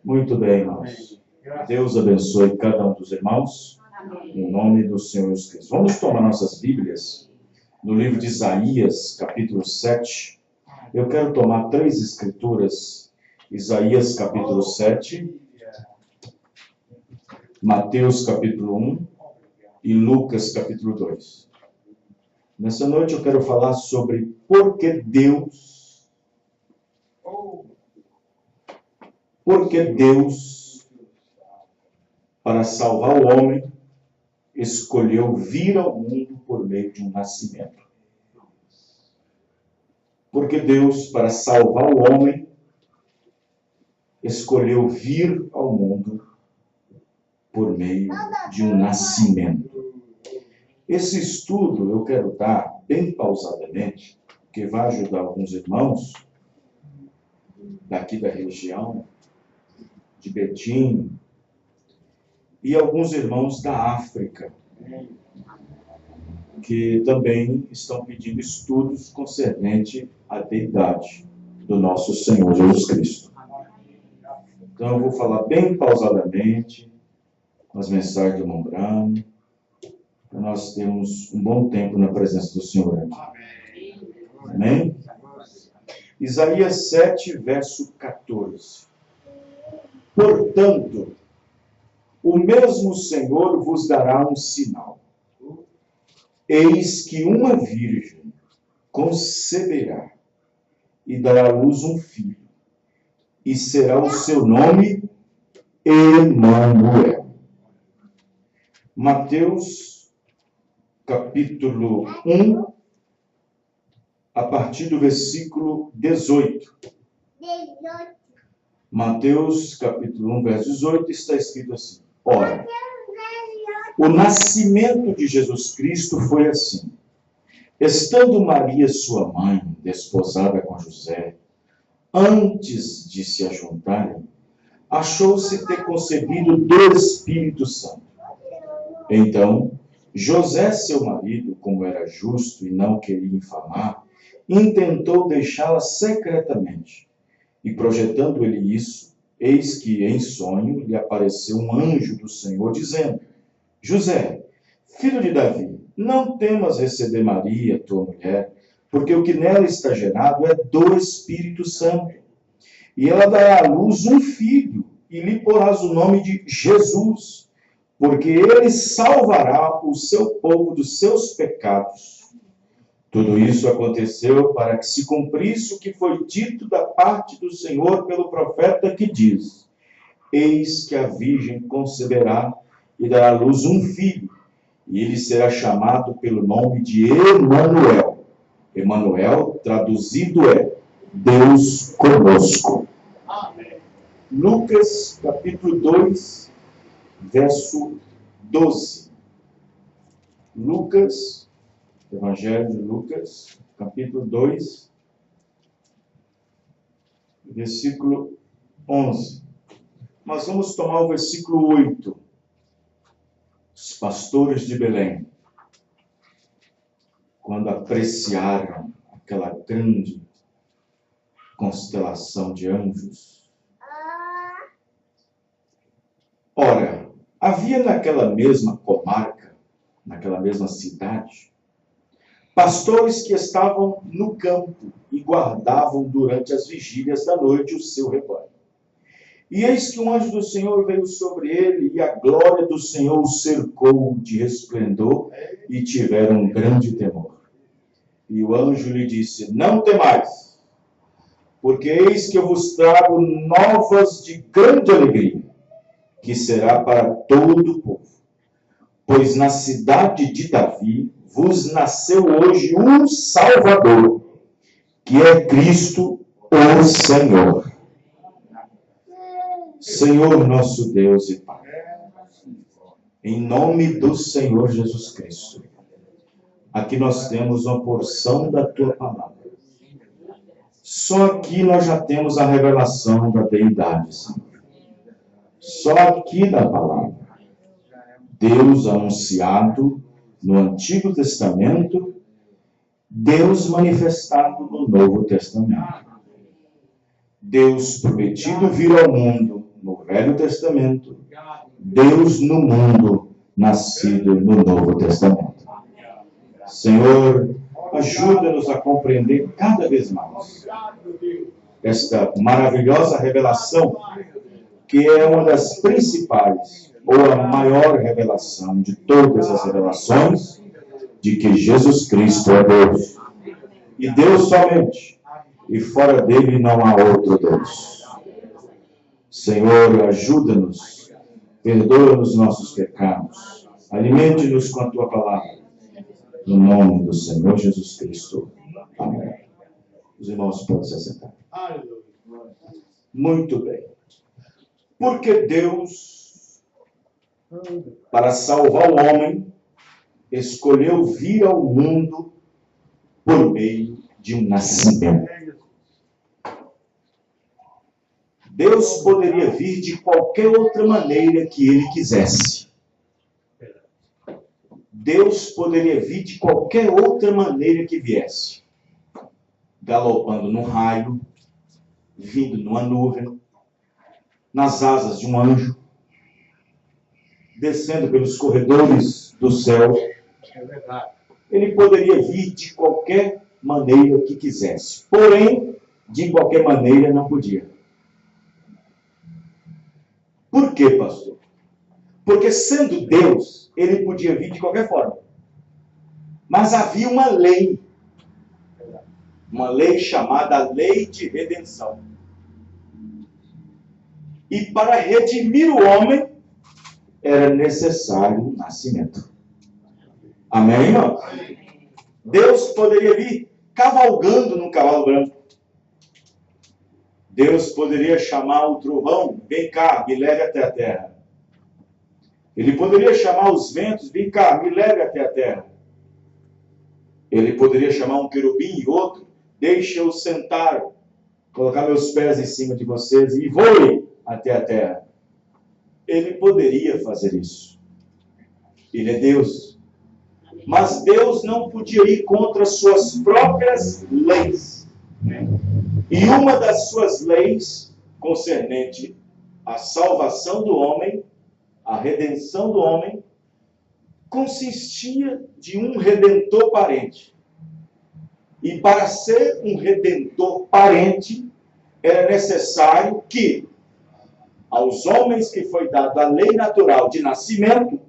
Muito bem, irmãos. Deus abençoe cada um dos irmãos, em nome do Senhor Jesus Cristo. Vamos tomar nossas Bíblias no livro de Isaías, capítulo 7. Eu quero tomar 3 escrituras, Isaías, capítulo 7, Mateus, capítulo 1 e Lucas, capítulo 2. Nessa noite eu quero falar sobre por que Deus, para salvar o homem, escolheu vir ao mundo por meio de um nascimento. Porque Deus, para salvar o homem, escolheu vir ao mundo por meio de um nascimento. Esse estudo eu quero dar bem pausadamente, porque vai ajudar alguns irmãos daqui da região, de Betim, e alguns irmãos da África, que também estão pedindo estudos concernente à deidade do nosso Senhor Jesus Cristo. Então eu vou falar bem pausadamente, as mensagens de Mombrano, para nós termos um bom tempo na presença do Senhor aqui. Amém? Isaías 7, verso 14. Portanto, o mesmo Senhor vos dará um sinal. Eis que uma virgem conceberá e dará à luz um filho, e será o seu nome Emanuel. Mateus, capítulo 1, a partir do versículo 18. Mateus, capítulo 1, verso 18, está escrito assim: Ora, o nascimento de Jesus Cristo foi assim. Estando Maria, sua mãe, desposada com José, antes de se ajuntarem, achou-se ter concebido do Espírito Santo. Então, José, seu marido, como era justo e não queria infamar, intentou deixá-la secretamente. E projetando ele isso, eis que em sonho lhe apareceu um anjo do Senhor, dizendo: José, filho de Davi, não temas receber Maria, tua mulher, porque o que nela está gerado é do Espírito Santo. E ela dará à luz um filho, e lhe porás o nome de Jesus, porque ele salvará o seu povo dos seus pecados. Tudo isso aconteceu para que se cumprisse o que foi dito da parte do Senhor pelo profeta, que diz: Eis que a virgem conceberá e dará à luz um filho, e ele será chamado pelo nome de Emanuel. Emanuel, traduzido é Deus conosco. Amém. Lucas, capítulo 2, verso 12. Lucas, Evangelho de Lucas, capítulo 2, versículo 11. Nós vamos tomar o versículo 8. Os pastores de Belém, quando apreciaram aquela grande constelação de anjos. Ora, havia naquela mesma comarca, naquela mesma cidade, pastores que estavam no campo e guardavam durante as vigílias da noite o seu rebanho. E eis que um anjo do Senhor veio sobre ele, e a glória do Senhor o cercou de resplendor, e tiveram um grande temor. E o anjo lhe disse: Não temais, porque eis que eu vos trago novas de grande alegria, que será para todo o povo. Pois na cidade de Davi vos nasceu hoje um Salvador, que é Cristo o Senhor. Senhor nosso Deus e Pai, em nome do Senhor Jesus Cristo, aqui nós temos uma porção da Tua Palavra. Só aqui nós já temos a revelação da deidade, Senhor. Só aqui na Palavra. Deus anunciado no Antigo Testamento, Deus manifestado no Novo Testamento. Deus prometido vir ao mundo no Velho Testamento, Deus no mundo, nascido no Novo Testamento. Senhor, ajuda-nos a compreender cada vez mais esta maravilhosa revelação, que é uma das principais, ou a maior revelação de todas as revelações, de que Jesus Cristo é Deus. E Deus somente, e fora dele não há outro Deus. Senhor, ajuda-nos, perdoa-nos nossos pecados, alimente-nos com a tua palavra, no nome do Senhor Jesus Cristo. Amém. Os irmãos podem se assentar. Muito bem. Porque Deus, para salvar o homem, escolheu vir ao mundo por meio de um nascimento. Deus poderia vir de qualquer outra maneira que ele quisesse. Deus poderia vir de qualquer outra maneira que viesse. Galopando num raio, vindo numa nuvem, nas asas de um anjo, descendo pelos corredores do céu. Ele poderia vir de qualquer maneira que quisesse. Porém, de qualquer maneira não podia. Por quê, pastor? Porque sendo Deus, ele podia vir de qualquer forma. Mas havia uma lei chamada lei de redenção. E para redimir o homem, era necessário um nascimento. Amém, irmão? Deus poderia vir cavalgando num cavalo branco. Deus poderia chamar o trovão, vem cá, me leve até a terra. Ele poderia chamar os ventos, vem cá, me leve até a terra. Ele poderia chamar um querubim e outro, deixe eu sentar, colocar meus pés em cima de vocês e voe até a terra. Ele poderia fazer isso. Ele é Deus. Mas Deus não podia ir contra suas próprias leis. E uma das suas leis, concernente à salvação do homem, a redenção do homem, consistia de um redentor parente. E para ser um redentor parente, era necessário que, aos homens que foi dada a lei natural de nascimento,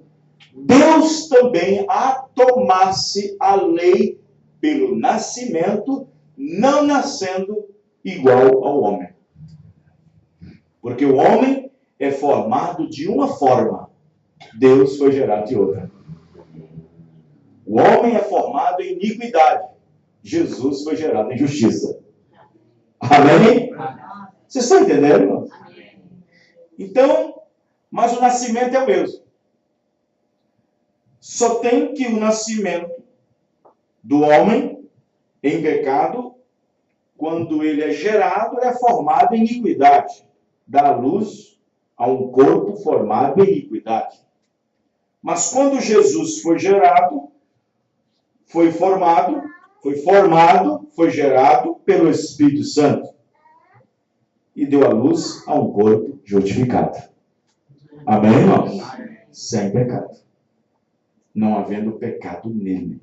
Deus também tomasse a lei pelo nascimento, não nascendo igual ao homem. Porque o homem é formado de uma forma, Deus foi gerado de outra. O homem é formado em iniquidade, Jesus foi gerado em justiça. Amém? Vocês estão entendendo, irmão? Então, mas o nascimento é o mesmo. Só tem que o nascimento do homem em pecado, quando ele é gerado, ele é formado em iniquidade. Dá luz a um corpo formado em iniquidade. Mas quando Jesus foi gerado, foi gerado pelo Espírito Santo e deu a luz a um corpo justificado. Amém, irmãos? Sem pecado. Não havendo pecado nele.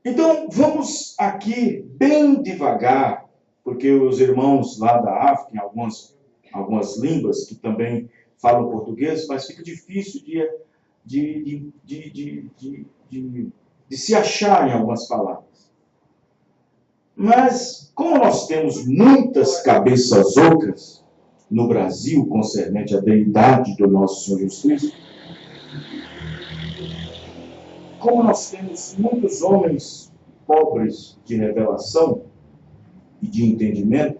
Então, vamos aqui bem devagar, porque os irmãos lá da África, em algumas línguas que também falam português, mas fica difícil de se achar em algumas palavras. Mas, como nós temos muitas cabeças ocas no Brasil, concernente à deidade do nosso Senhor Jesus Cristo, como nós temos muitos homens pobres de revelação e de entendimento,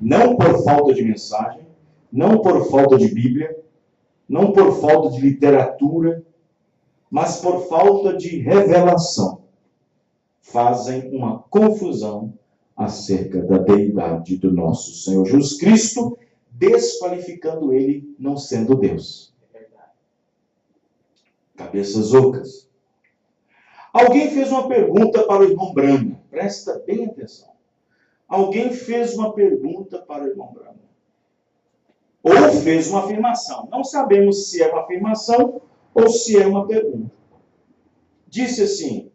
não por falta de mensagem, não por falta de Bíblia, não por falta de literatura, mas por falta de revelação, fazem uma confusão acerca da deidade do nosso Senhor Jesus Cristo, desqualificando ele não sendo Deus. Cabeças ocas. Alguém fez uma pergunta para o irmão Brana. Presta bem atenção. Alguém fez uma pergunta para o irmão Brana. ou fez uma afirmação. Não sabemos se é uma afirmação ou se é uma pergunta. Disse assim: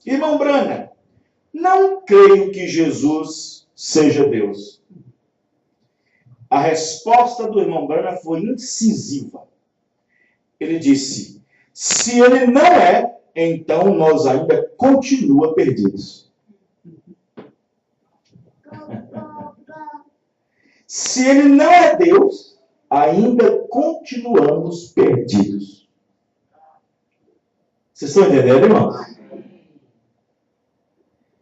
irmão Branham, não creio que Jesus seja Deus. A resposta do irmão Branham foi incisiva. Ele disse: se ele não é, então nós ainda continua perdidos. Se ele não é Deus, ainda continuamos perdidos. Vocês estão entendendo, irmãos?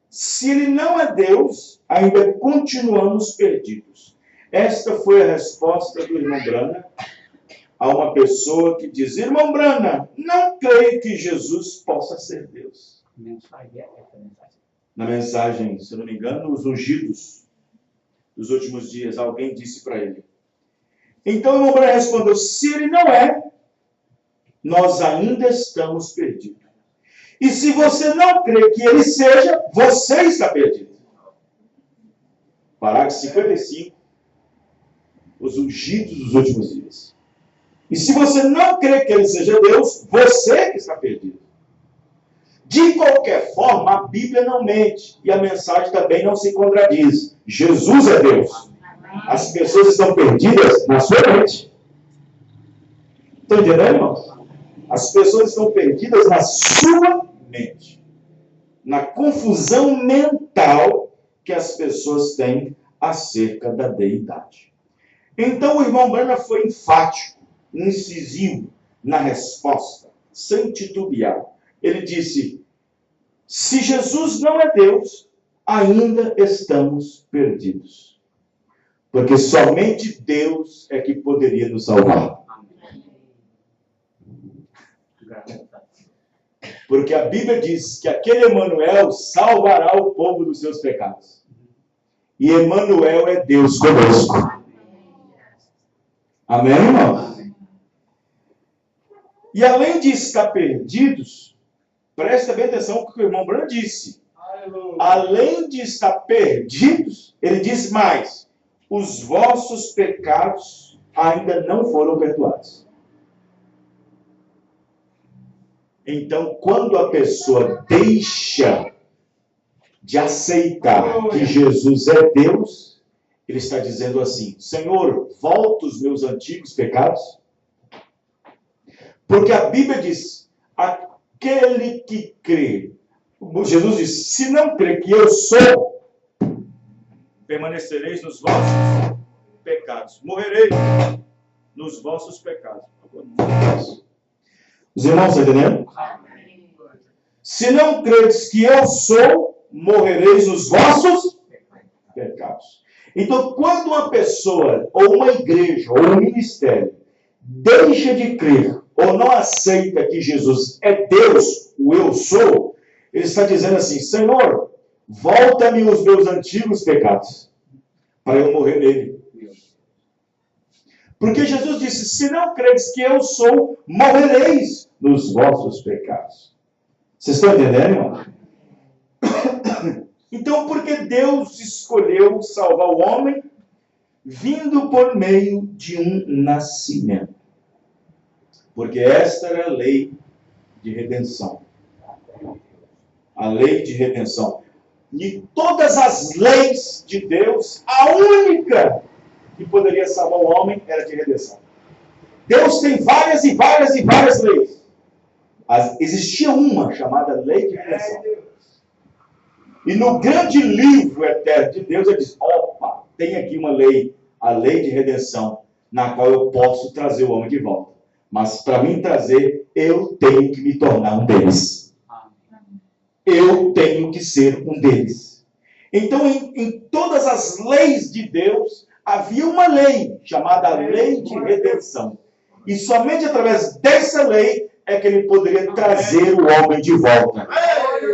Se ele não é Deus, ainda continuamos perdidos. Esta foi a resposta do irmão Branham a uma pessoa que diz: irmão Branham, não creio que Jesus possa ser Deus. Na mensagem, se não me engano, os ungidos dos últimos dias, alguém disse para ele. Então o irmão Branham respondeu: se ele não é, nós ainda estamos perdidos. E se você não crê que ele seja, você está perdido. Parágrafo 55. Os ungidos dos últimos dias. E se você não crê que ele seja Deus, você está perdido. De qualquer forma, a Bíblia não mente. E a mensagem também não se contradiz. Jesus é Deus. As pessoas estão perdidas na sua mente. Estão entendendo, irmãos? As pessoas estão perdidas na sua mente. Na confusão mental que as pessoas têm acerca da deidade. Então o irmão Branham foi enfático, incisivo na resposta, sem titubear. Ele disse: se Jesus não é Deus, ainda estamos perdidos. Porque somente Deus é que poderia nos salvar. Porque a Bíblia diz que aquele Emanuel salvará o povo dos seus pecados. E Emanuel é Deus conosco. Amém, irmãos? E além de estar perdidos, presta bem atenção no que o irmão Branham disse. Além de estar perdidos, ele disse mais: os vossos pecados ainda não foram perdoados. Então, quando a pessoa deixa de aceitar que Jesus é Deus, ele está dizendo assim: Senhor, volta os meus antigos pecados. Porque a Bíblia diz: aquele que crê, Jesus diz, se não crê que eu sou, permanecereis nos vossos pecados, morrereis nos vossos pecados. Os irmãos estão entendendo? Se não credes que eu sou, morrereis nos vossos pecados. Então, quando uma pessoa, ou uma igreja, ou um ministério, deixa de crer, ou não aceita que Jesus é Deus, o eu sou, ele está dizendo assim: Senhor, volta-me os meus antigos pecados, para eu morrer nele. Porque Jesus disse: se não credes que eu sou, morrereis nos vossos pecados. Vocês estão entendendo, irmão? Então, porque Deus escolheu salvar o homem, vindo por meio de um nascimento. Porque esta era a lei de redenção. A lei de redenção. De todas as leis de Deus, a única que poderia salvar o homem era de redenção. Deus tem várias e várias e várias leis. Existia uma chamada lei de redenção. E no grande livro eterno de Deus, ele diz: opa, tem aqui uma lei, a lei de redenção, na qual eu posso trazer o homem de volta. Mas para mim trazer, eu tenho que me tornar um deles. Eu tenho que ser um deles. Então, em todas as leis de Deus, havia uma lei, chamada lei de redenção. E somente através dessa lei é que ele poderia trazer o homem de volta.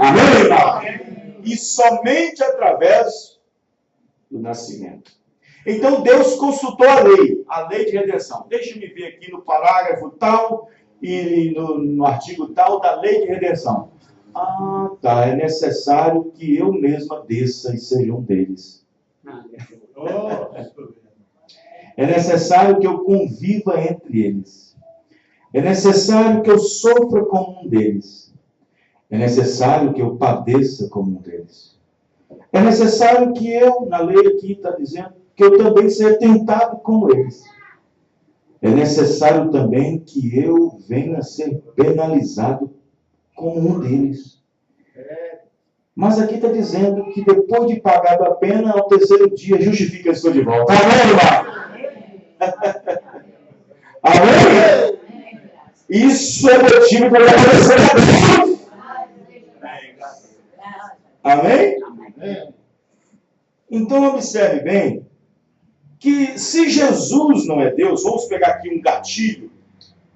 Amém, irmão? E somente através do nascimento. Então Deus consultou a lei de redenção. Deixa-me ver aqui no parágrafo tal e no artigo tal da lei de redenção. Ah, tá, é necessário que eu mesma desça e seja um deles. É necessário que eu conviva entre eles. É necessário que eu sofra como um deles. É necessário que eu padeça como um deles. É necessário que eu, na lei aqui está dizendo, que eu também seja tentado como eles. É necessário também que eu venha a ser penalizado como um deles. Mas aqui está dizendo que depois de pagado a pena, ao terceiro dia, justifica estou de volta. Amém, irmão? Amém? Isso é motivo para agradecer a Deus. Amém? Então observe bem que se Jesus não é Deus, vamos pegar aqui um gatilho.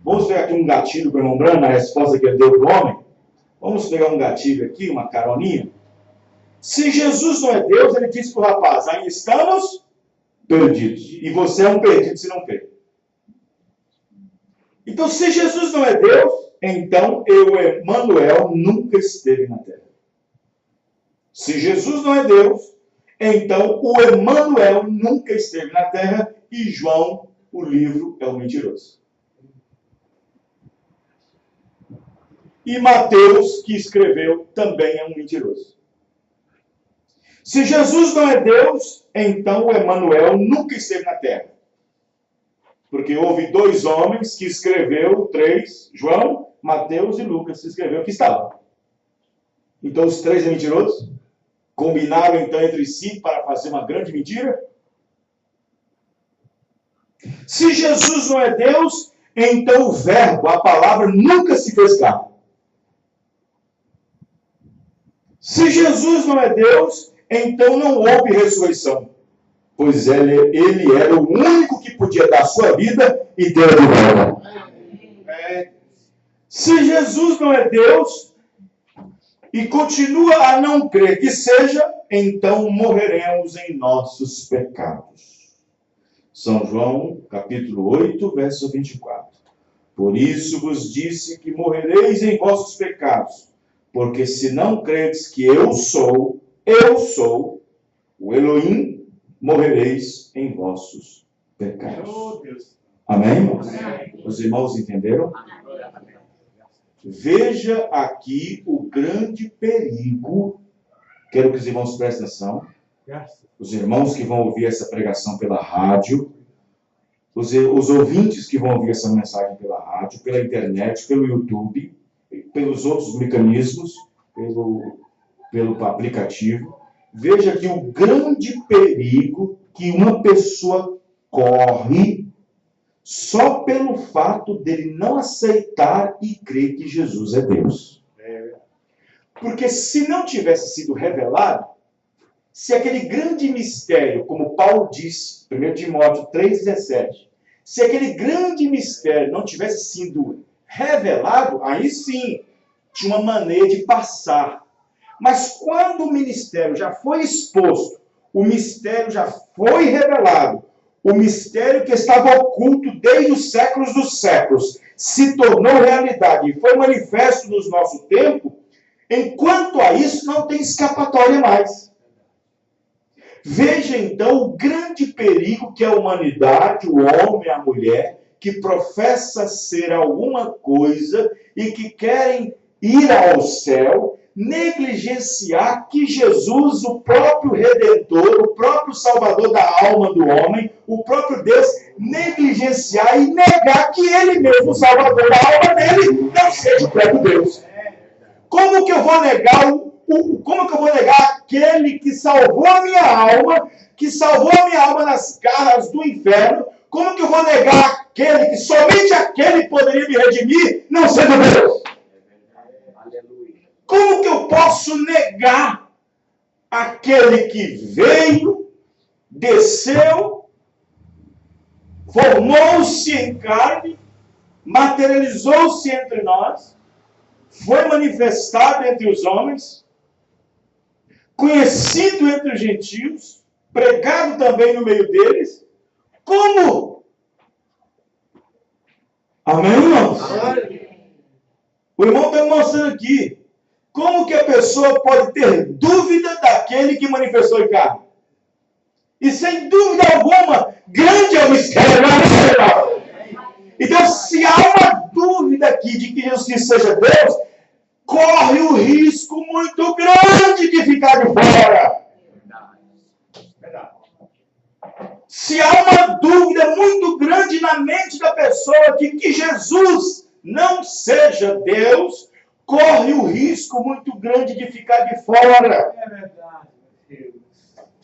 Vamos pegar aqui um gatilho para o irmão Branco, na resposta que ele deu para o homem. Vamos pegar um gatilho aqui, uma caroninha. Se Jesus não é Deus, ele disse para o rapaz, ainda estamos perdidos. E você é um perdido se não crê. Então, se Jesus não é Deus, então eu, Emanuel, nunca esteve na terra. Se Jesus não é Deus, então o Emanuel nunca esteve na terra e João, o livro, é um mentiroso. E Mateus, que escreveu, também é um mentiroso. Se Jesus não é Deus, então o Emanuel nunca esteve na terra. Porque houve 2 homens que escreveu, 3, João, Mateus e Lucas, que escreveu que estavam. Então os 3 é mentirosos? Combinaram então entre si para fazer uma grande mentira? Se Jesus não é Deus, então o verbo, a palavra, nunca se fez carne. Se Jesus não é Deus, então não houve ressurreição. Pois ele era o único que podia dar sua vida e deu de volta. Se Jesus não é Deus e continua a não crer que seja, então morreremos em nossos pecados. São João, capítulo 8, verso 24. Por isso vos disse que morrereis em vossos pecados, porque se não credes que eu sou o Elohim, morrereis em vossos pecados. Amém, irmãos? Os irmãos entenderam? Veja aqui o grande perigo. Quero que os irmãos prestem atenção. Os irmãos que vão ouvir essa pregação pela rádio, os ouvintes que vão ouvir essa mensagem pela rádio, pela internet, pelo YouTube, pelos outros mecanismos, pelo aplicativo. Veja aqui o grande perigo que uma pessoa corre só pelo fato dele não aceitar e crer que Jesus é Deus. Porque se não tivesse sido revelado, se aquele grande mistério, como Paulo disse, 1 Timóteo 3,17, se aquele grande mistério não tivesse sido revelado, aí sim, tinha uma maneira de passar. Mas quando o ministério já foi exposto, o mistério já foi revelado, o mistério que estava oculto desde os séculos dos séculos, se tornou realidade e foi manifesto nos nosso tempo, enquanto a isso não tem escapatória mais. Veja então o grande perigo que a humanidade, o homem, a mulher, que professa ser alguma coisa e que querem ir ao céu, negligenciar que Jesus, o próprio Redentor, o próprio Salvador da alma do homem, o próprio Deus, negligenciar e negar que Ele mesmo, o Salvador da alma dele, não seja o próprio Deus. Como que eu vou negar aquele que salvou a minha alma, nas garras do inferno? Como que eu vou negar aquele que somente aquele poderia me redimir, não sendo Deus? Como que eu posso negar aquele que veio, desceu, formou-se em carne, materializou-se entre nós, foi manifestado entre os homens, conhecido entre os gentios, pregado também no meio deles? Como? Amém, irmãos? O irmão está mostrando aqui. Como que a pessoa pode ter dúvida daquele que manifestou em carne? E sem dúvida alguma, grande é o mistério. Então, se há uma dúvida aqui de que Jesus Cristo seja Deus, corre o risco muito grande de ficar de fora. Se há uma dúvida muito grande na mente da pessoa de que Jesus não seja Deus, corre o risco muito grande de ficar de fora. É verdade.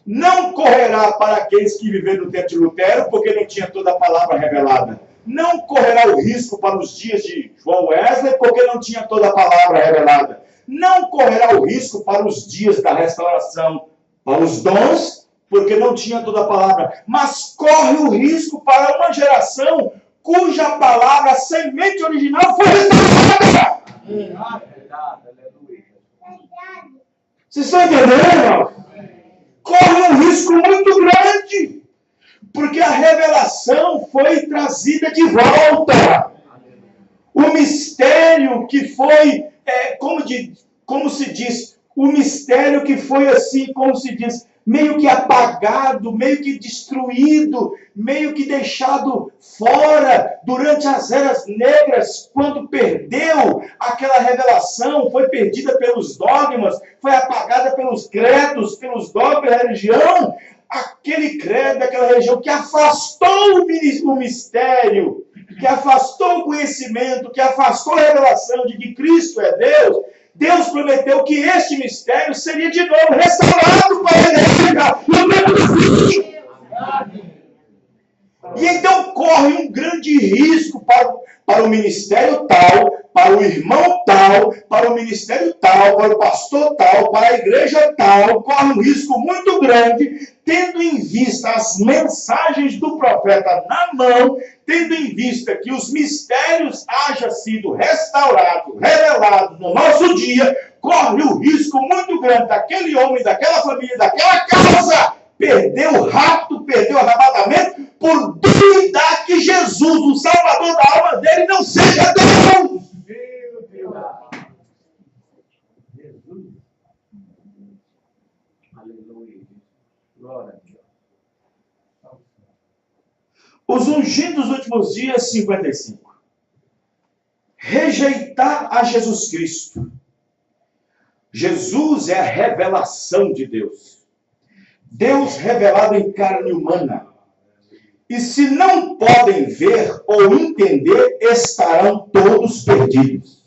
Não correrá para aqueles que viveram no tempo de Lutero, porque não tinha toda a palavra revelada. Não correrá o risco para os dias de João Wesley, porque não tinha toda a palavra revelada. Não correrá o risco para os dias da restauração, para os dons, porque não tinha toda a palavra. Mas corre o risco para uma geração cuja palavra, a semente original, foi restaurada. Vocês estão entendendo? Corre um risco muito grande, porque a revelação foi trazida de volta. O mistério que foi, como se diz, o mistério que foi assim, como se diz, meio que apagado, meio que destruído, meio que deixado fora durante as eras negras, quando perdeu aquela revelação, foi perdida pelos dogmas, foi apagada pelos credos, pelos dogmas da religião, aquele credo, aquela religião que afastou o mistério, que afastou o conhecimento, que afastou a revelação de que Cristo é Deus. Deus prometeu que este mistério seria de novo restaurado para a igreja no tempo do fim. E então corre um grande risco para o ministério tal, para o irmão tal, para o ministério tal, para o pastor tal, para a igreja tal, corre um risco muito grande, tendo em vista as mensagens do profeta na mão, tendo em vista que os mistérios hajam sido restaurados, revelados no nosso dia, corre o risco muito grande daquele homem, daquela família, daquela casa, perder o rapto, perder o arrebatamento, por duvidar que Jesus, o Salvador da alma dele, não seja Deus. Meu Deus. Jesus. Aleluia. Glória a Deus. Os ungidos dos últimos dias, 55. Rejeitar a Jesus Cristo. Jesus é a revelação de Deus. Deus revelado em carne humana. E se não podem ver ou entender, estarão todos perdidos.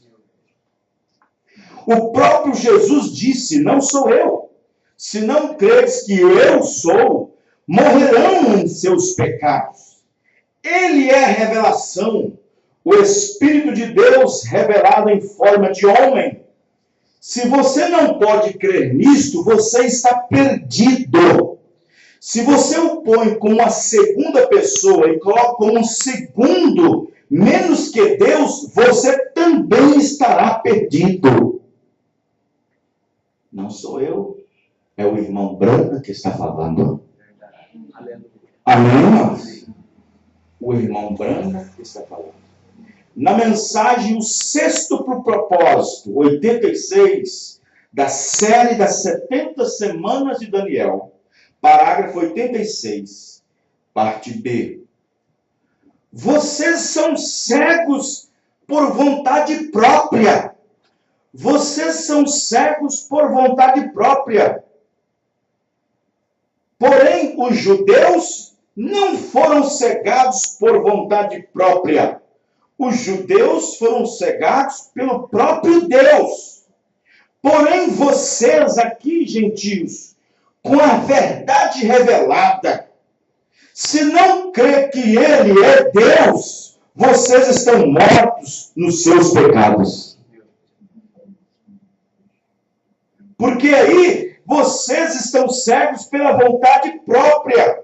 O próprio Jesus disse, não sou eu. Se não creres que eu sou, morrerão em seus pecados. Ele é a revelação, o Espírito de Deus revelado em forma de homem. Se você não pode crer nisto, você está perdido. Se você o põe como uma segunda pessoa e coloca como um segundo, menos que Deus, você também estará perdido. Não sou eu, é o irmão Branca que está falando. Amém? O irmão Branca que está falando. Na mensagem, o sexto para o propósito, 86, da série das 70 semanas de Daniel, parágrafo 86, parte B. Vocês são cegos por vontade própria. Vocês são cegos por vontade própria. Porém, os judeus não foram cegados por vontade própria. Os judeus foram cegados pelo próprio Deus. Porém, vocês aqui, gentios, com a verdade revelada, se não crê que Ele é Deus, vocês estão mortos nos seus pecados. Porque aí vocês estão cegos pela vontade própria.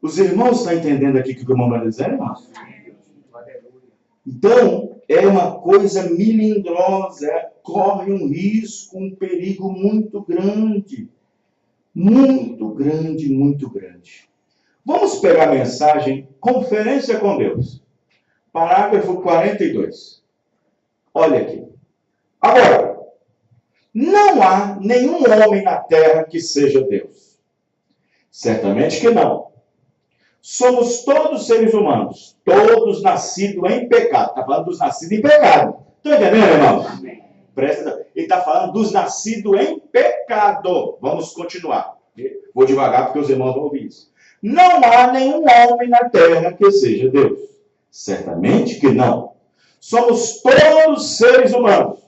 Os irmãos estão entendendo aqui o que o irmão vai dizer, irmãos? Então, é uma coisa melindrosa, corre um risco, um perigo muito grande. Muito grande, muito grande. Vamos pegar a mensagem Conferência com Deus. Parágrafo 42. Olha aqui. Agora, não há nenhum homem na terra que seja Deus. Certamente que não. Somos todos seres humanos, todos nascidos em pecado. Está falando dos nascidos em pecado. Estão entendendo, irmãos? Presta atenção. Ele está falando dos nascidos em pecado. Vamos continuar. Vou devagar porque os irmãos vão ouvir isso. Não há nenhum homem na terra que seja Deus. Certamente que não. Somos todos seres humanos,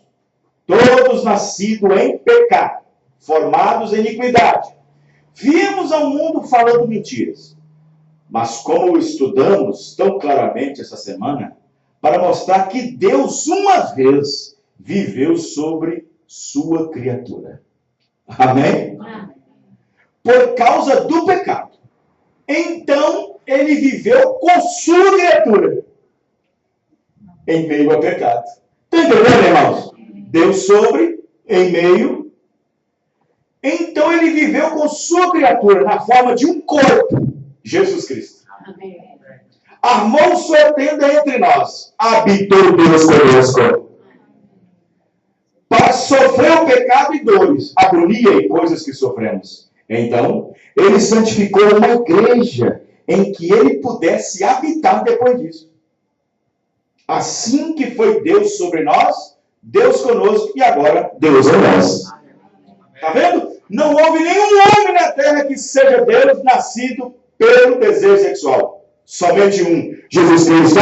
todos nascidos em pecado, formados em iniquidade. Viemos ao mundo falando mentiras. Mas como estudamos tão claramente essa semana, para mostrar que Deus uma vez viveu sobre sua criatura. Amém? Por causa do pecado. Então, ele viveu com sua criatura. Em meio ao pecado. Está entendendo, irmãos? Deus sobre, em meio. Então, ele viveu com sua criatura na forma de um corpo. Jesus Cristo. Amém. Armou sua tenda entre nós. Habitou Deus conosco. Para sofrer o pecado e dores, agonia e coisas que sofremos. Então, ele santificou uma igreja em que ele pudesse habitar depois disso. Assim que foi Deus sobre nós, Deus conosco e agora Deus em nós. Está vendo? Não houve nenhum homem na terra que seja Deus nascido pelo desejo sexual. Somente um. Jesus Cristo.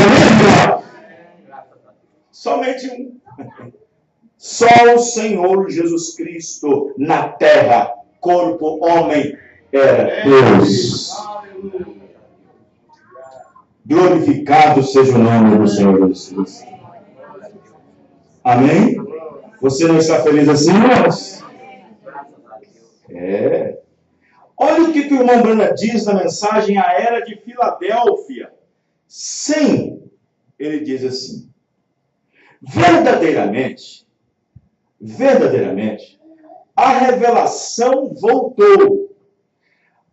Somente um. Só o Senhor Jesus Cristo na terra, corpo, homem, era Deus. Glorificado seja o nome do Senhor Jesus Cristo. Amém? Você não está feliz assim, irmãos? É. Olha o que o irmão Branham diz na mensagem A Era de Filadélfia. Sim, ele diz assim: verdadeiramente, a revelação voltou.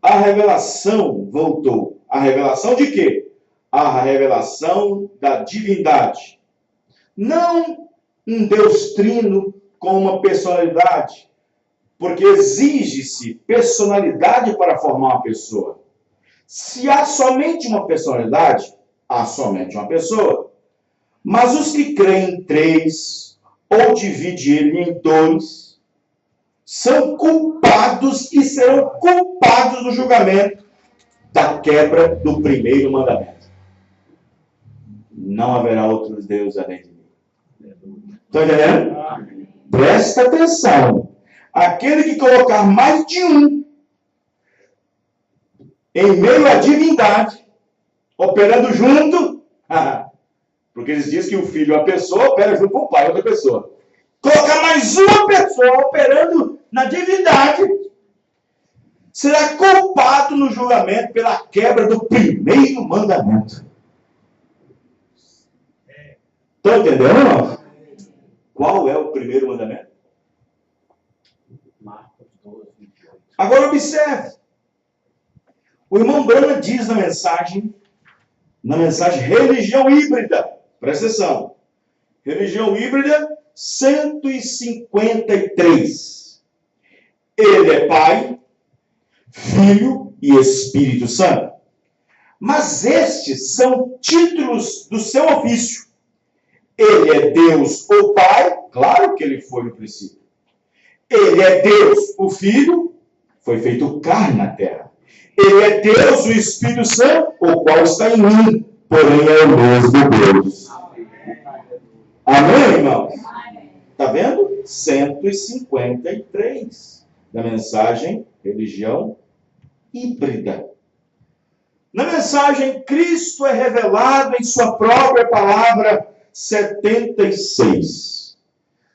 A revelação voltou. A revelação de quê? A revelação da divindade. Não um Deus trino com uma personalidade, porque exige-se personalidade para formar uma pessoa. Se há somente uma personalidade, há somente uma pessoa. Mas os que creem em três, ou dividem ele em dois, são culpados e serão culpados do julgamento da quebra do primeiro mandamento. Não haverá outros deuses além de mim. Estão entendendo? Presta atenção. Aquele que colocar mais de um em meio à divindade, operando junto, porque eles dizem que o filho é uma pessoa, opera junto com o pai, outra pessoa. Colocar mais uma pessoa operando na divindade, será culpado no julgamento pela quebra do primeiro mandamento. Estão entendendo, não? Qual é o primeiro mandamento? Marcos 12, 28. Agora observe. O irmão Branham diz na mensagem religião híbrida. Presta atenção. Religião híbrida 153. Ele é Pai, Filho e Espírito Santo. Mas estes são títulos do seu ofício. Ele é Deus, o Pai, claro que ele foi no princípio. Ele é Deus, o Filho, foi feito carne na terra. Ele é Deus, o Espírito Santo, o qual está em mim, porém é o mesmo Deus. Amém, irmãos? Está vendo? 153 da mensagem religião híbrida. Na mensagem Cristo é revelado em sua própria palavra 76.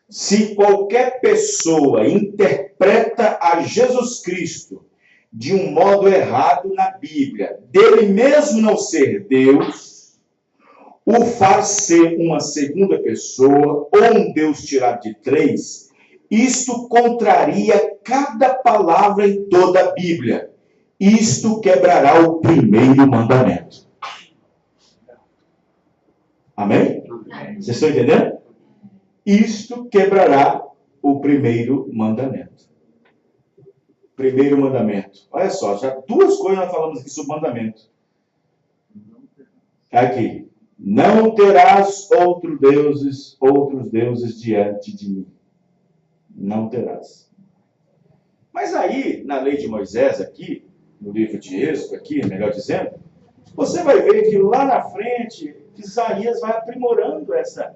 Se qualquer pessoa interpreta a Jesus Cristo de um modo errado na Bíblia, dele mesmo não ser Deus, o faz ser uma segunda pessoa ou um Deus tirado de três, isto contraria cada palavra em toda a Bíblia. Isto quebrará o primeiro mandamento. Amém? Vocês estão entendendo? Isto quebrará o primeiro mandamento. Primeiro mandamento. Olha só, já duas coisas nós falamos aqui sobre mandamento. Aqui. Não terás outros deuses diante de mim. Não terás. Mas aí, na lei de Moisés, aqui, no livro de Êxodo, aqui, melhor dizendo, você vai ver que lá na frente, Isaías vai aprimorando essa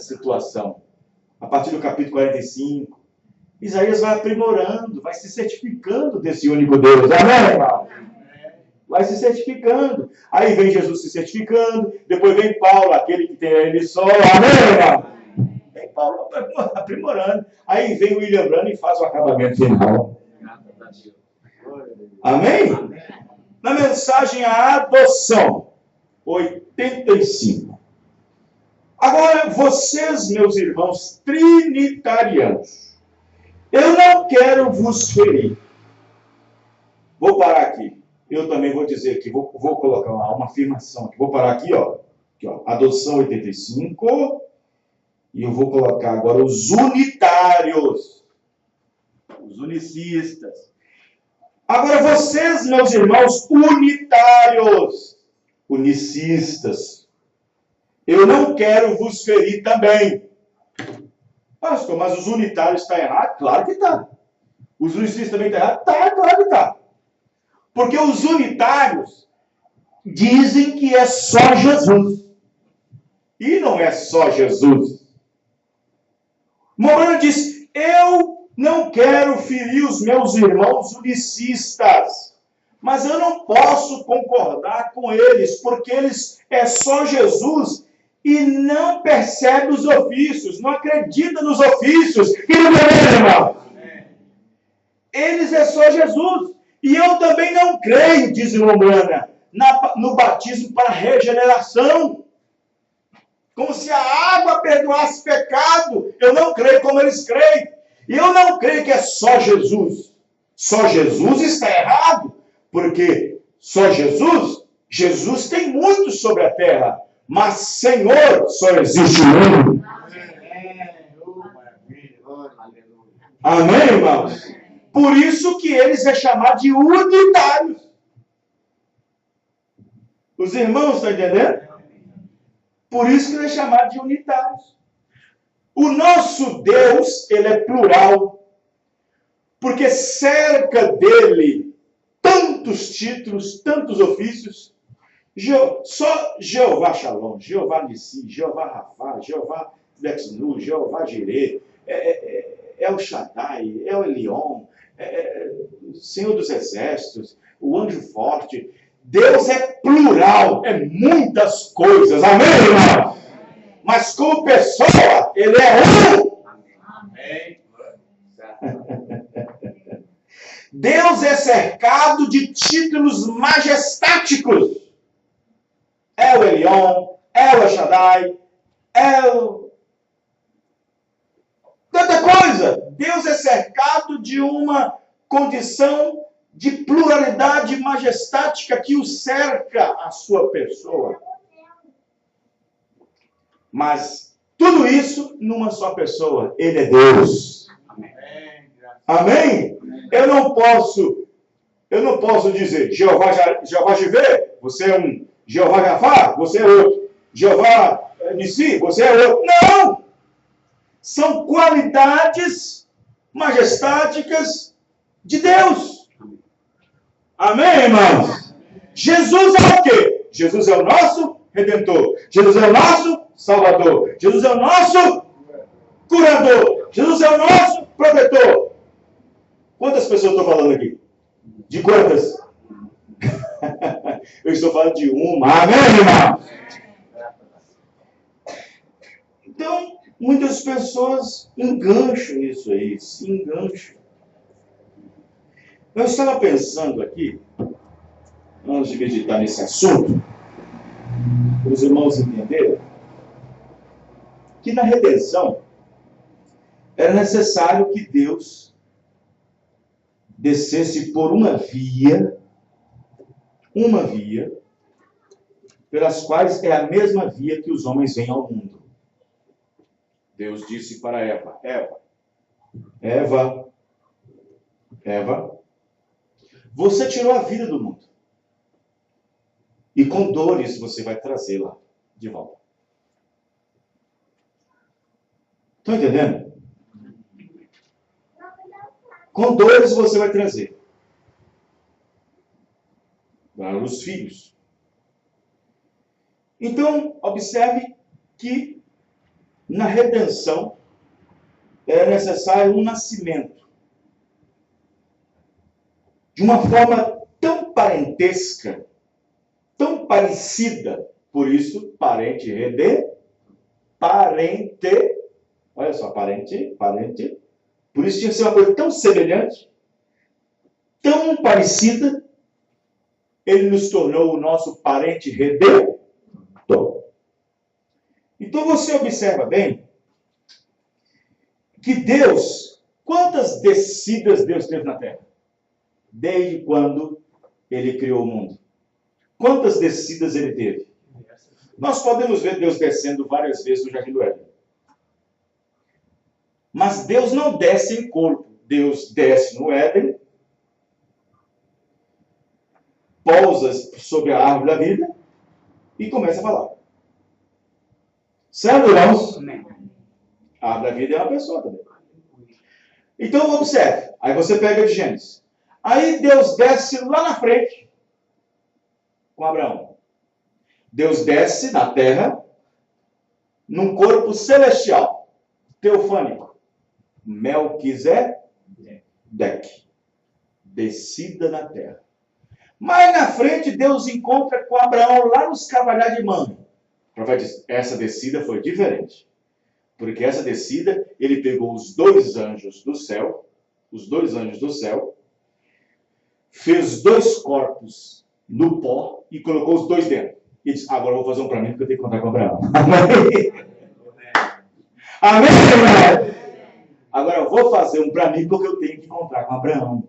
situação. A partir do capítulo 45, Isaías vai aprimorando, vai se certificando desse único Deus. Amém, irmão? Vai se certificando. Aí vem Jesus se certificando, depois vem Paulo, aquele que tem ele só. Amém, irmão? Vem Paulo aprimorando. Aí vem o William Branham e faz o acabamento final. Amém? Na mensagem à adoção, 85. Agora, vocês, meus irmãos trinitarianos, eu não quero vos ferir. Vou parar aqui. Eu também vou dizer aqui, vou colocar uma afirmação aqui. Vou parar aqui, ó. Aqui, ó. Adoção 85. E eu vou colocar agora os unitários. Os unicistas. Agora, vocês, meus irmãos unitários, unicistas, eu não quero vos ferir também. Pastor, mas os unitários estão errados? Claro que está. Os unicistas também estão errados? Tá, claro que está. Porque os unitários dizem que é só Jesus. E não é só Jesus. Morano diz, eu não quero ferir os meus irmãos unicistas. Mas eu não posso concordar com eles, porque eles é só Jesus e não percebe os ofícios, não acredita nos ofícios. Que não é, irmão? Eles é só Jesus. E eu também não creio, diz Lombrana, no batismo para regeneração. Como se a água perdoasse pecado. Eu não creio como eles creem. E eu não creio que é só Jesus. Só Jesus está errado. Porque só Jesus tem muitos sobre a terra. Mas Senhor só existe um. Amém, irmãos? Por isso que eles é chamado de unitários. Os irmãos estão entendendo? Por isso que ele é chamado de unitários. O nosso Deus, ele é plural. Porque cerca dele tantos títulos, tantos ofícios. Só Jeová Shalom, Jeová Nissi, Jeová Rafa, Jeová Dexnu, Jeová Jireh, El Shaddai, El Elion, Senhor dos Exércitos, o Anjo Forte. Deus é plural, é muitas coisas. Amém, irmão? Mas como pessoa, ele é um. Amém. Deus é cercado de títulos majestáticos. El Elion, El Shaddai, tanta coisa. Deus é cercado de uma condição de pluralidade majestática que o cerca a sua pessoa. Mas tudo isso numa só pessoa. Ele é Deus. Amém? Eu não posso dizer Jeová Jireh, você é um. Jeová Rafa, você é outro. Jeová Nissi, você é outro. Não! São qualidades majestáticas de Deus. Amém, irmãos? Jesus é o quê? Jesus é o nosso Redentor. Jesus é o nosso Salvador. Jesus é o nosso curador. Jesus é o nosso protetor. Quantas pessoas estou falando aqui? De quantas? Eu estou falando de uma. Amém, irmão? Então, muitas pessoas engancham isso aí, se engancham. Eu estava pensando aqui, antes de meditar nesse assunto, para os irmãos entenderem, que na redenção era necessário que Deus descesse por uma via, pelas quais é a mesma via que os homens vêm ao mundo. Deus disse para Eva, Eva, você tirou a vida do mundo. E com dores você vai trazê-la de volta. Estão entendendo? Com dores você vai trazer para os filhos. Então, observe que na redenção é necessário um nascimento. De uma forma tão parentesca, tão parecida, por isso, parente, olha só, parente, por isso tinha que ser uma coisa tão semelhante, tão parecida, ele nos tornou o nosso parente redentor. Então você observa bem que Deus, quantas descidas Deus teve na terra? Desde quando ele criou o mundo. Quantas descidas ele teve? Nós podemos ver Deus descendo várias vezes no Jardim do Éden. Mas Deus não desce em corpo. Deus desce no Éden, pousa sobre a árvore da vida e começa a falar. Certo, irmãos? A árvore da vida é uma pessoa também. Então, observe. Aí você pega de Gênesis. Aí Deus desce lá na frente com Abraão. Deus desce na terra num corpo celestial, teofânico. Melquisedeque. Descida na terra. Mas na frente Deus encontra com Abraão lá nos Cavalhar de Mamre. O profeta diz, essa descida foi diferente. Porque essa descida, ele pegou os dois anjos do céu, fez dois corpos no pó e colocou os dois dentro. E disse, agora eu vou fazer um para mim porque eu tenho que contar com Abraão. Amém? Amém? Agora eu vou fazer um para mim porque eu tenho que encontrar com Abraão.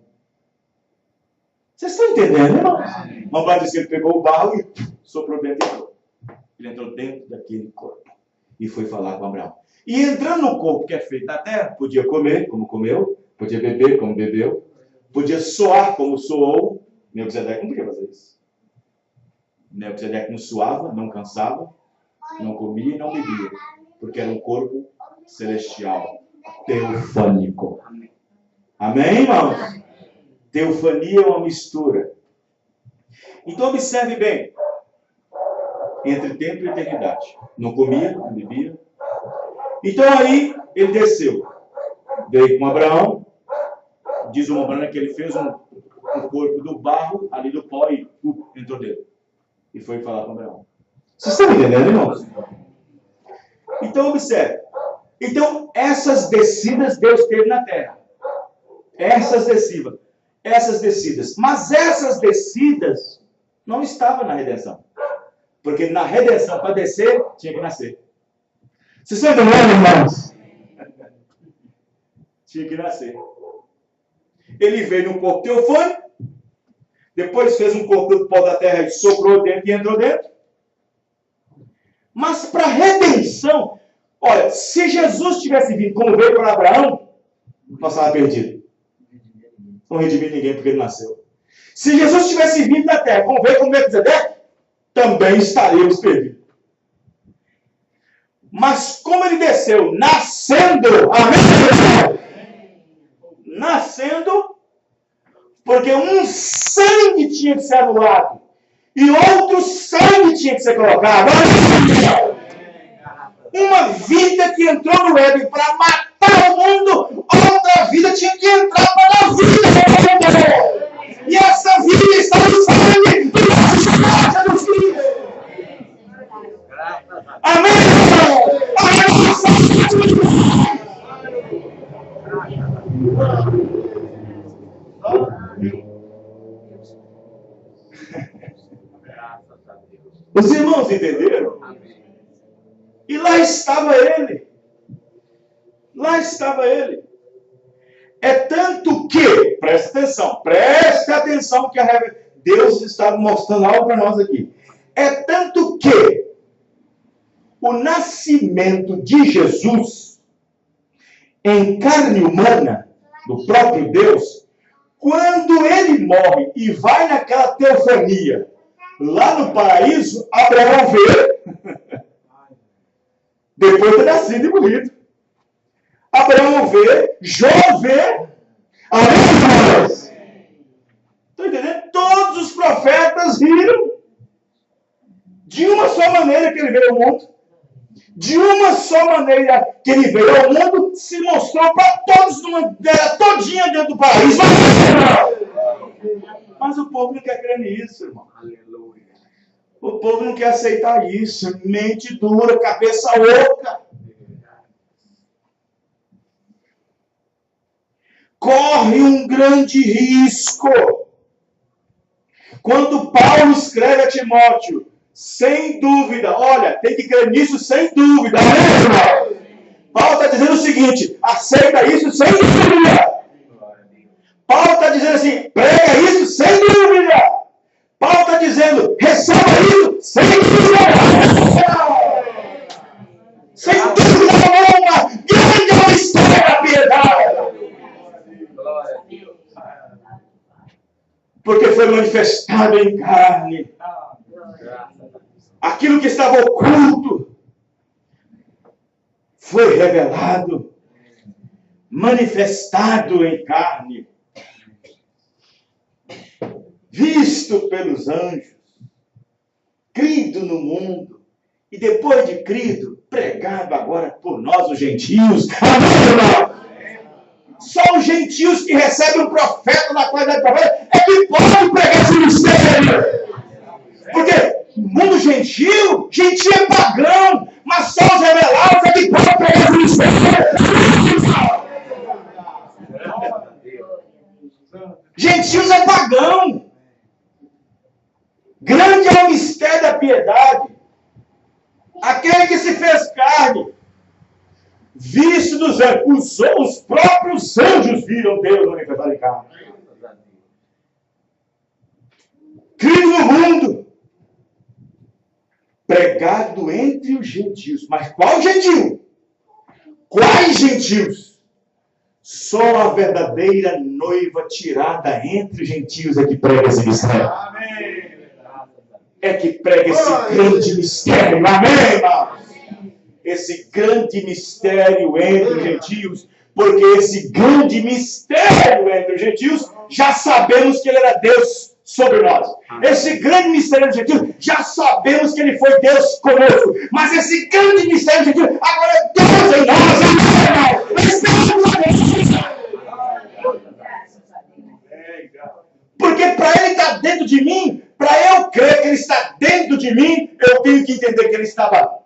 Vocês estão entendendo, irmão? Não vai dizer que ele pegou o barro e soprou dentro e entrou. Ele entrou dentro daquele corpo e foi falar com Abraão. E entrando no corpo que é feito na terra, podia comer como comeu, podia beber como bebeu, podia soar como soou. Melquisedeque não podia fazer isso. Melquisedeque não suava, não cansava, não comia e não bebia, porque era um corpo celestial, teofânico. Amém, irmãos? Teofania é uma mistura. Então observe bem. Entre tempo e eternidade. Não comia, não bebia. Então aí ele desceu. Veio com Abraão. Diz o Romano que ele fez um corpo do barro, ali do pó, e entrou dele. E foi falar com Abraão. Vocês estão entendendo, irmãos? Então observe. Então essas descidas Deus teve na terra. Essas descidas. Mas essas descidas não estavam na redenção. Porque na redenção, para descer, tinha que nascer. Vocês estão entendendo, irmãos? Tinha que nascer. Ele veio no corpo teofânico, depois fez um corpo do pó da terra e soprou dentro e entrou dentro. Mas para a redenção, olha, se Jesus tivesse vindo como veio para Abraão, nós estávamos perdidos. Não redimir ninguém porque ele nasceu. Se Jesus tivesse vindo na terra como veio como Melquisedeque, também estaríamos perdidos. Mas como ele desceu, nascendo, amém? Nascendo, porque um sangue tinha que ser anulado e outro sangue tinha que ser colocado. Uma vida que entrou no Éden para matar o mundo, outra vida tinha que entrar para a vida. E essa vida está no sangue do nosso Filho. Amém? Os irmãos entenderam? E lá estava ele. Lá estava ele. É tanto que, preste atenção que Deus está mostrando algo para nós aqui. É tanto que o nascimento de Jesus em carne humana, do próprio Deus, Quando ele morre e vai naquela teofania, lá no paraíso, Abraão vê, depois de ter nascido e morrido. Abraão vê, Jó vê, amém? Estão entendendo? Todos os profetas viram. De uma só maneira que ele veio ao mundo. De uma só maneira que ele veio ao mundo, se mostrou para todos numa era todinha dentro do paraíso. Mas o povo não quer crer nisso, irmão. O povo não quer aceitar isso. Mente dura, cabeça oca. Corre um grande risco. Quando Paulo escreve a Timóteo, sem dúvida, olha, tem que crer nisso sem dúvida. Paulo está dizendo o seguinte, aceita isso sem dúvida. Paulo está dizendo assim, prega isso sem dúvida. Paulo está dizendo, receba isso sem dúvida. Sem dúvida alguma, grande é o mistério da piedade. Porque foi manifestado em carne. Aquilo que estava oculto foi revelado, manifestado em carne, visto pelos anjos, crido no mundo, e depois de crido, pregado agora por nós, os gentios. Só os gentios que recebem um profeta na qualidade de profeta é que podem pregar esse mistério. Porque mundo gentil é pagão, mas só os revelados é que podem pregar esse mistério. Gentios é pagão. Grande é o mistério da piedade. Aquele que se fez carne, visto dos anjos, os próprios anjos viram Deus manifestado em carne. Crido no mundo, pregado entre os gentios. Mas qual gentil? Quais gentios? Só a verdadeira noiva tirada entre os gentios é que prega esse mistério. É que prega esse grande mistério. Amém, irmãos? Esse grande mistério entre os gentios, porque esse grande mistério entre os gentios, já sabemos que ele era Deus sobre nós. Esse grande mistério entre os gentios, já sabemos que ele foi Deus conosco. Mas esse grande mistério entre os gentios, agora é Deus em nós. Porque para ele estar dentro de mim, para eu crer que ele está dentro de mim, eu tenho que entender que ele estava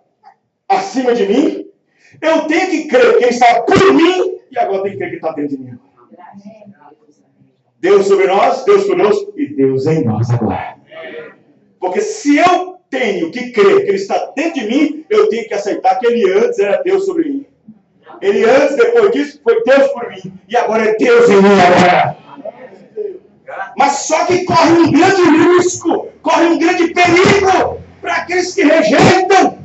acima de mim, eu tenho que crer que ele estava por mim, e agora eu tenho que crer que ele está dentro de mim. Deus sobre nós, Deus conosco, e Deus em nós agora. Porque se eu tenho que crer que ele está dentro de mim, eu tenho que aceitar que ele antes era Deus sobre mim. Ele antes, depois disso, foi Deus por mim, e agora é Deus em mim agora. Mas só que corre um grande risco, corre um grande perigo para aqueles que rejeitam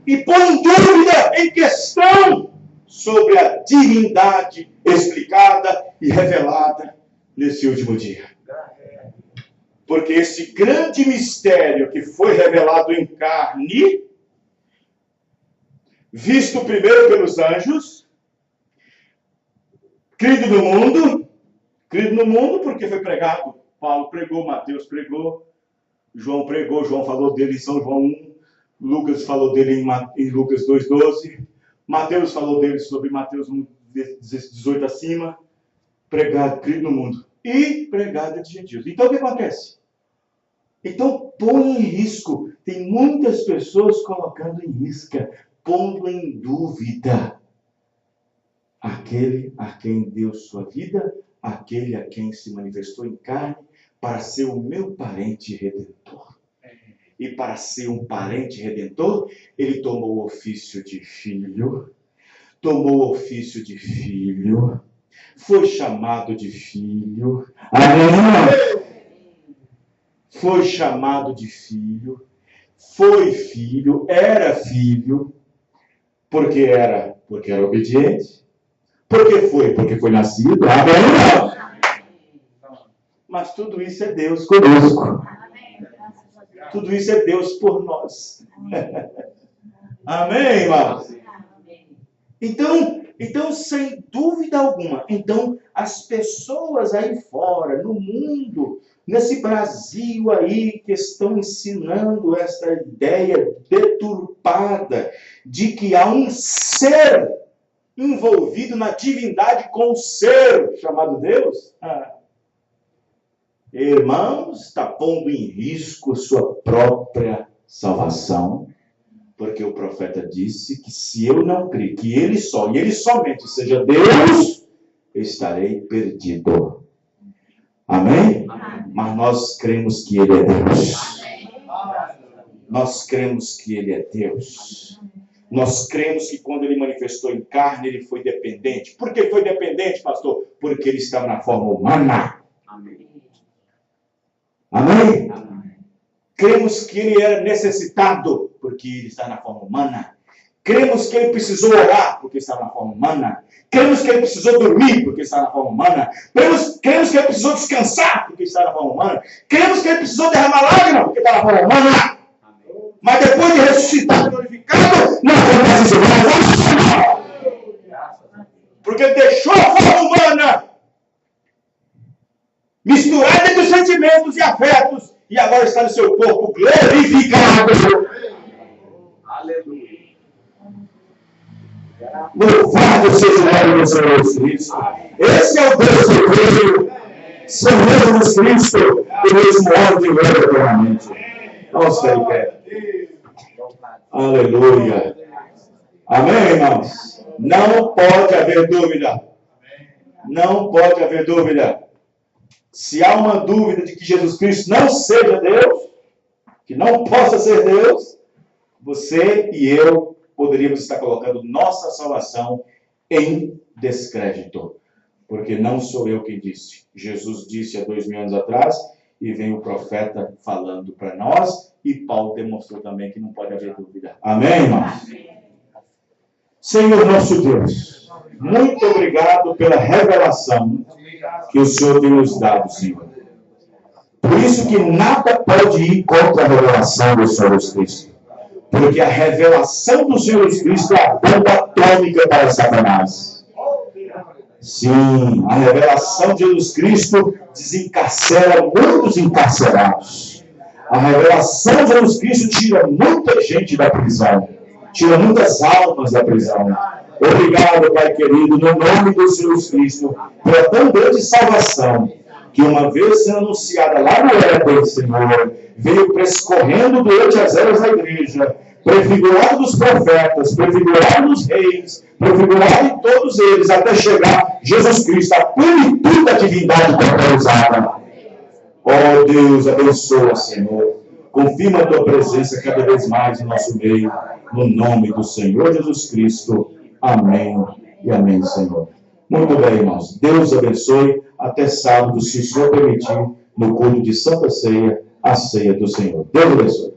e põe em dúvida, em questão, sobre a divindade explicada e revelada nesse último dia. Porque esse grande mistério que foi revelado em carne, visto primeiro pelos anjos, crido no mundo porque foi pregado. Paulo pregou, Mateus pregou, João pregou, João falou dele em São João 1, Lucas falou dele em Lucas 2,12. Mateus falou dele sobre Mateus 18 acima. Pregado, crido no mundo. E pregado de gentios. Então o que acontece? Então põe em risco. Tem muitas pessoas colocando em risca, pondo em dúvida aquele a quem deu sua vida, aquele a quem se manifestou em carne, para ser o meu parente redentor. E para ser um parente redentor, ele tomou o ofício de filho, foi chamado de filho, amém? Foi chamado de filho, foi filho, era filho, porque era obediente, Por que foi? Porque foi nascido. Amém? Não. Mas tudo isso é Deus conosco. Tudo isso é Deus por nós. Amém, irmãos? Então, sem dúvida alguma, as pessoas aí fora, no mundo, nesse Brasil aí, que estão ensinando essa ideia deturpada de que há um ser envolvido na divindade com o ser chamado Deus, irmãos, está pondo em risco sua própria salvação, porque o profeta disse que se eu não crer que ele só e ele somente seja Deus, eu estarei perdido. Amém? Mas nós cremos que ele é Deus. Nós cremos que ele é Deus. Nós cremos que quando ele manifestou em carne, ele foi dependente. Por que foi dependente, pastor? Porque ele estava na forma humana. Amém? Amém? Cremos que ele era necessitado, porque ele está na forma humana. Cremos que ele precisou orar, porque está na forma humana. Cremos que ele precisou dormir, porque está na forma humana. Cremos que ele precisou descansar, porque está na forma humana. Cremos que ele precisou derramar lágrimas, porque está na forma humana. Mas depois de ressuscitar e glorificado, não acontece isso. Porque ele deixou a forma humana misturada entre os sentimentos e afetos, e agora está no seu corpo glorificado. Aleluia. Louvado seja o nome do Senhor Jesus Cristo. Esse é o Deus que eu creio. Senhor Jesus Cristo, o mesmo homem de glória eternamente. Vamos ficar em pé. Aleluia. Amém, irmãos? Não pode haver dúvida. Não pode haver dúvida. Se há uma dúvida de que Jesus Cristo não seja Deus, que não possa ser Deus, você e eu poderíamos estar colocando nossa salvação em descrédito. Porque não sou eu quem disse. Jesus disse há 2000 anos atrás, e vem o profeta falando para nós, e Paulo demonstrou também que não pode haver dúvida. Amém, irmãos? Senhor nosso Deus, muito obrigado pela revelação que o Senhor tem nos dado, Senhor. Por isso que nada pode ir contra a revelação do Senhor Jesus Cristo. Porque a revelação do Senhor Jesus Cristo é a bomba atômica para Satanás. Sim, a revelação de Jesus Cristo desencarcera muitos encarcerados. A revelação de Jesus Cristo tira muita gente da prisão. Tira muitas almas da prisão. Obrigado, Pai querido, no nome do Senhor Jesus Cristo, pela tão grande salvação, que uma vez sendo anunciada lá no Éden, Senhor, veio prescorrendo durante as eras da igreja, prefigurado dos profetas, prefigurado dos reis, prefigurado em todos eles, até chegar Jesus Cristo, a plenitude da divindade corporizada. Oh Deus, abençoa, Senhor. Confirma a tua presença cada vez mais em nosso meio, no nome do Senhor Jesus Cristo. Amém e amém, Senhor. Muito bem, irmãos. Deus abençoe. Até sábado, se o Senhor permitir, no culto de Santa Ceia, a ceia do Senhor. Deus abençoe.